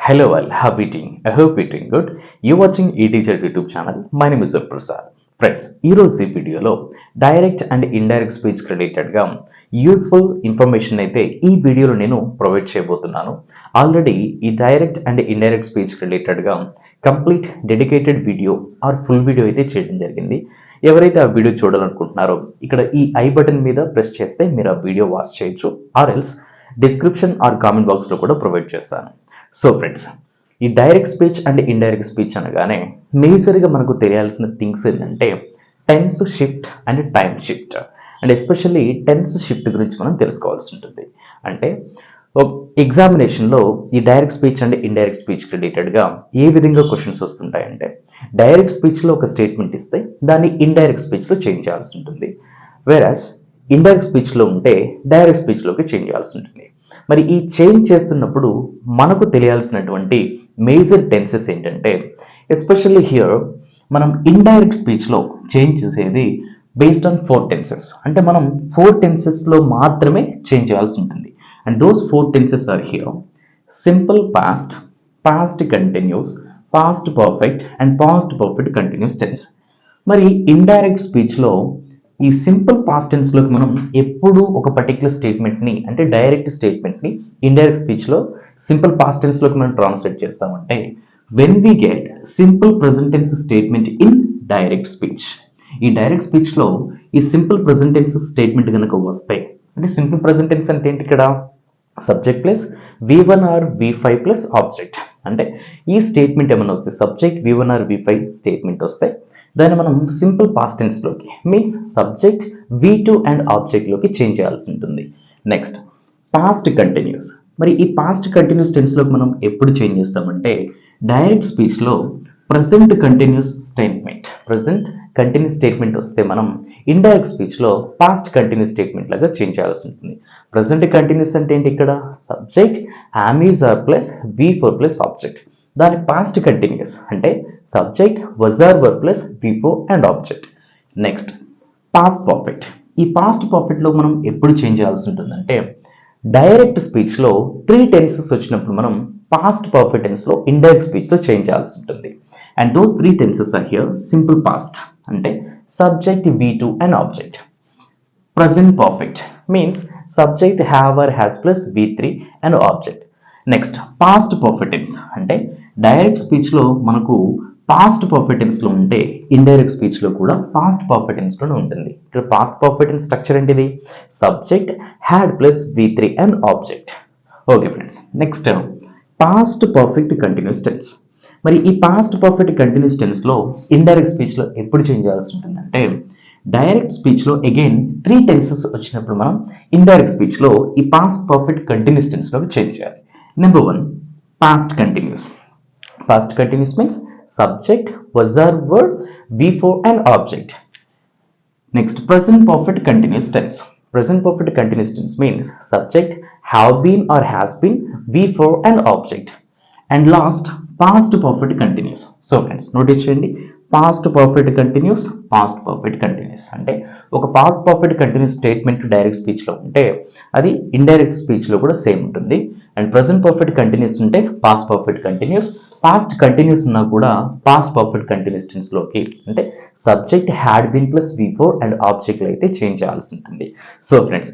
Hello all, how are you doing? I hope you're doing good. You're watching eTeacher YouTube channel. My name is Prasad. Friends ఈరోజు ఈ వీడియోలో direct and indirect speech రిలేటెడ్గా useful information అయితే ఈ వీడియోలో నేను provide చేయబోతున్నాను. Already ఈ డైరెక్ట్ అండ్ ఇండైరెక్ట్ స్పీచ్ రిలేటెడ్గా complete dedicated video or full video అయితే చేయడం జరిగింది. ఎవరైతే ఆ వీడియో చూడాలనుకుంటున్నారో ఇక్కడ ఈ ఐ బటన్ మీద ప్రెస్ చేస్తే మీరు ఆ వీడియో వాచ్ చేయొచ్చు, or else description or comment బాక్స్లో కూడా ప్రొవైడ్ చేస్తాను. సో ఫ్రెండ్స్, ఈ direct speech and indirect speech అనగానే మేజర్గా మనకు తెలియాల్సిన థింగ్స్ ఏంటంటే tense shift and time shift. And especially tense shift గురించి మనం తెలుసుకోవాల్సి ఉంటుంది. అంటే ఎగ్జామినేషన్లో ఈ direct speech and indirect speech రిలేటెడ్గా ఏ విధంగా క్వశ్చన్స్ వస్తుంటాయంటే, డైరెక్ట్ స్పీచ్లో ఒక స్టేట్మెంట్ ఇస్తే దాన్ని ఇండైరెక్ట్ స్పీచ్లో చేంజ్ చేయాల్సి ఉంటుంది. వేరాస్ ఇండైరెక్ట్ స్పీచ్లో ఉంటే డైరెక్ట్ స్పీచ్లోకి చేంజ్ చేయాల్సి ఉంటుంది. మరి ఈ చేంజ్ చేస్తున్నప్పుడు మనకు తెలియాల్సినటువంటి మేజర్ టెన్సెస్ ఏంటంటే, ఎస్పెషల్లీ హియర్ మనం ఇండైరెక్ట్ స్పీచ్లో చేంజ్ చేసేది బేస్డ్ ఆన్ 4 టెన్సెస్. అంటే మనం 4 టెన్సెస్లో మాత్రమే చేంజ్ చేయాల్సి ఉంటుంది. And those 4 tenses are here: simple past, past continuous, past perfect and past perfect continuous tense. మరి ఇండైరెక్ట్ స్పీచ్లో ఈ సింపుల్ పాస్ట్ టెన్స్లోకి మనం ఎప్పుడు ఒక పర్టికులర్ స్టేట్మెంట్ని, అంటే డైరెక్ట్ స్టేట్మెంట్ని ఇండైరెక్ట్ స్పీచ్లో సింపుల్ పాస్ట్ టెన్స్లోకి మనం ట్రాన్స్లేట్ చేస్తామంటే when we get simple present tense statement in direct speech. ఈ డైరెక్ట్ స్పీచ్లో ఈ సింపుల్ ప్రెజెంట్ టెన్స్ స్టేట్మెంట్ కనుక వస్తాయి, అంటే సింపుల్ ప్రెజెంట్ టెన్స్ అంటే ఏంటి, ఇక్కడ subject plus V1 or V5 plus object. అంటే ఈ స్టేట్మెంట్ ఏమైనా వస్తే subject V1 or V5 statement వస్తాయి, దాన్ని మనం సింపుల్ పాస్ట్ టెన్స్లోకి మీన్స్ సబ్జెక్ట్ V2 అండ్ ఆబ్జెక్ట్లోకి చేంజ్ చేయాల్సి ఉంటుంది. Next past continuous. మరి ఈ పాస్ట్ కంటిన్యూస్ టెన్స్లోకి మనం ఎప్పుడు చేంజ్ చేస్తామంటే డైరెక్ట్ స్పీచ్లో ప్రజెంట్ కంటిన్యూస్ స్టేట్మెంట్ వస్తే మనం ఇండైరెక్ట్ స్పీచ్లో పాస్ట్ కంటిన్యూస్ స్టేట్మెంట్ లాగా చేంజ్ చేయాల్సి ఉంటుంది. ప్రజెంట్ కంటిన్యూస్ అంటే ఏంటి, ఇక్కడ subject am is are plus V4 plus object. దాని పాస్ట్ కంటిన్యూస్ అంటే subject was are were plus V4 and object. Next past perfect. ఈ పాస్ట్ పర్ఫెక్ట్లో మనం ఎప్పుడు చేంజ్ చేయాల్సి ఉంటుందంటే డైరెక్ట్ స్పీచ్లో 3 టెన్సెస్ వచ్చినప్పుడు మనం పాస్ట్ పర్ఫెక్ట్ టెన్స్లో ఇండైరెక్ట్ స్పీచ్లో చేంజ్ చేయాల్సి ఉంటుంది. And those 3 tenses are here: simple past అంటే subject V2 and object. Present perfect means subject have or has plus V3 and object. Next past perfect tense అంటే direct స్పీచ్లో మనకు past perfect టెన్స్లో ఉంటే indirect స్పీచ్లో కూడా past perfect టెన్స్లోనే ఉంటుంది. ఇక్కడ పాస్ట్ పర్ఫెక్ట్ టెన్స్ స్ట్రక్చర్ ఏంటిది, subject had plus V3 and object. Okay friends, next past perfect continuous tense. మరి ఈ పాస్ట్ పర్ఫెక్ట్ కంటిన్యూస్ టెన్స్లో ఇండైరెక్ట్ స్పీచ్లో ఎప్పుడు చేంజ్ చేయాల్సి ఉంటుందంటే డైరెక్ట్ స్పీచ్లో అగైన్ 3 టెన్సెస్ వచ్చినప్పుడు మనం ఇండైరెక్ట్ స్పీచ్లో ఈ పాస్ట్ పర్ఫెక్ట్ కంటిన్యూస్ టెన్స్లోకి చేంజ్ చేయాలి. Number 1 past continuous. Past continuous means subject was are were V4 and object. Next present perfect continuous tense. Present perfect continuous tense means subject have been or has been V4 and object. And last past perfect continuous. So friends, notice చేయండి, past perfect continuous, past perfect continuous. అంటే ఒక past perfect continuous statement direct స్పీచ్లో ఉంటే అది indirect స్పీచ్లో కూడా same ఉంటుంది. And present perfect continuous ఉంటే past perfect continuous, past continuous ఉన్నా కూడా పాస్ట్ పర్ఫెక్ట్ కంటిన్యూస్ టెన్స్లోకి అంటే subject had been plus V4 and ఆబ్జెక్ట్లో అయితే చేంజ్ చేయాల్సి ఉంటుంది. సో ఫ్రెండ్స్,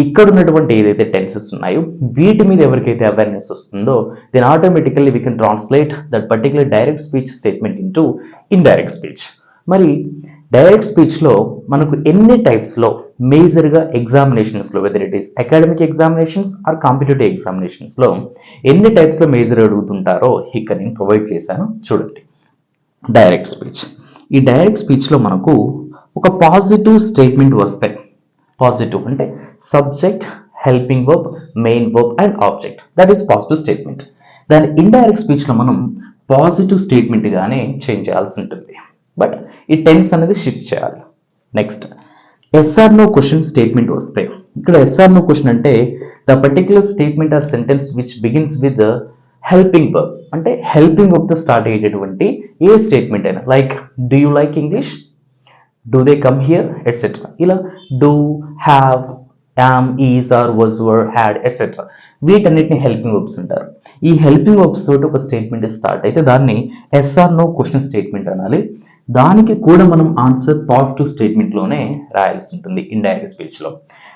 ఇక్కడ ఉన్నటువంటి ఏదైతే టెన్సెస్ ఉన్నాయో వీటి మీద ఎవరికైతే అవేర్నెస్ వస్తుందో then automatically we can translate that particular direct speech statement into indirect speech. మరి డైరెక్ట్ స్పీచ్లో మనకు ఎన్ని టైప్స్లో మేజర్గా ఎగ్జామినేషన్స్లో, whether it is academic examinations or competitive ఎగ్జామినేషన్స్లో ఎన్ని టైప్స్లో మేజర్ అడుగుతుంటారో ఇక్కడ నేను ప్రొవైడ్ చేశాను, చూడండి. Direct speech. ఈ డైరెక్ట్ స్పీచ్లో మనకు ఒక పాజిటివ్ స్టేట్మెంట్ వస్తాయి. పాజిటివ్ అంటే subject, helping verb, main verb and object, that is positive statement. దాని ఇండైరెక్ట్ స్పీచ్లో మనం పాజిటివ్ స్టేట్మెంట్గానే చేంజ్ చేయాల్సి ఉంటుంది, బట్ ఈ టెన్స్ అనేది షిఫ్ట్ చేయాలి. Next yes or no question statement వస్తాయి. ఇక్కడ ఎస్ఆర్ నో క్వశ్చన్ అంటే the particular statement or sentence which begins with helping verb. అంటే హెల్పింగ్ వర్బ్తో స్టార్ట్ అయ్యేటటువంటి ఏ స్టేట్మెంట్ అయినా, like do you like English, do they come here etcetera. ఇలా do, have, am, is, are, was, were, had, etc. వీటన్నిటిని helping verbs అంటారు. ఈ helping verbs తోటి ఒక స్టేట్మెంట్ స్టార్ట్ అయితే దాన్ని ఎస్ఆర్ నో క్వశ్చన్ స్టేట్మెంట్ అనాలి. దానికి కూడా మనం ఆన్సర్ పాజిటివ్ స్టేట్మెంట్లోనే రాయాల్సి ఉంటుంది ఇండైరెక్ట్ స్పీచ్లో.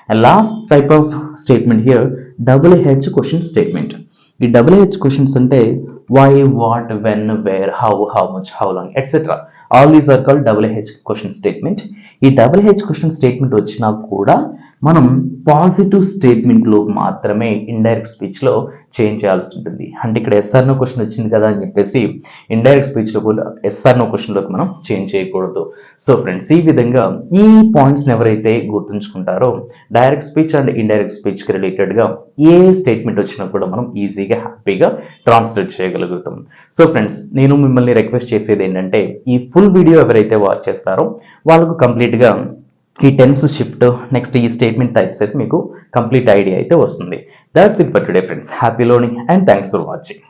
And last type of statement here WH question statement. ఈ WH క్వశ్చన్స్ అంటే why, what, when, where, how much, how long, etc. All these are called WH question statement. ఈ WH question statement వచ్చినా కూడా మనం positive స్టేట్మెంట్లో మాత్రమే indirect స్పీచ్లో change చేయాల్సి ఉంటుంది. అంటే ఇక్కడ ఎస్ఆర్ నో క్వశ్చన్ వచ్చింది కదా అని చెప్పేసి ఇండైరెక్ట్ స్పీచ్లో కూడా ఎస్ఆర్ నో క్వశ్చన్లోకి మనం చేంజ్ చేయకూడదు. సో ఫ్రెండ్స్, ఈ విధంగా ఈ పాయింట్స్ని ఎవరైతే గుర్తుంచుకుంటారో డైరెక్ట్ స్పీచ్ అండ్ ఇండైరెక్ట్ స్పీచ్కి రిలేటెడ్గా ఏ స్టేట్మెంట్ వచ్చినా కూడా మనం ఈజీగా హ్యాపీగా ట్రాన్స్లేట్ చేయగలుగుతాం. సో ఫ్రెండ్స్, నేను మిమ్మల్ని రిక్వెస్ట్ చేసేది ఏంటంటే ఈ ఫుల్ వీడియో ఎవరైతే వాచ్ చేస్తారో వాళ్ళకు కంప్లీట్గా ఈ టెన్స్ షిఫ్ట్ నెక్స్ట్ ఈ స్టేట్మెంట్ టైప్స్ అయితే మీకు కంప్లీట్ ఐడియా అయితే వస్తుంది. That's it for today friends. Happy learning and thanks for watching.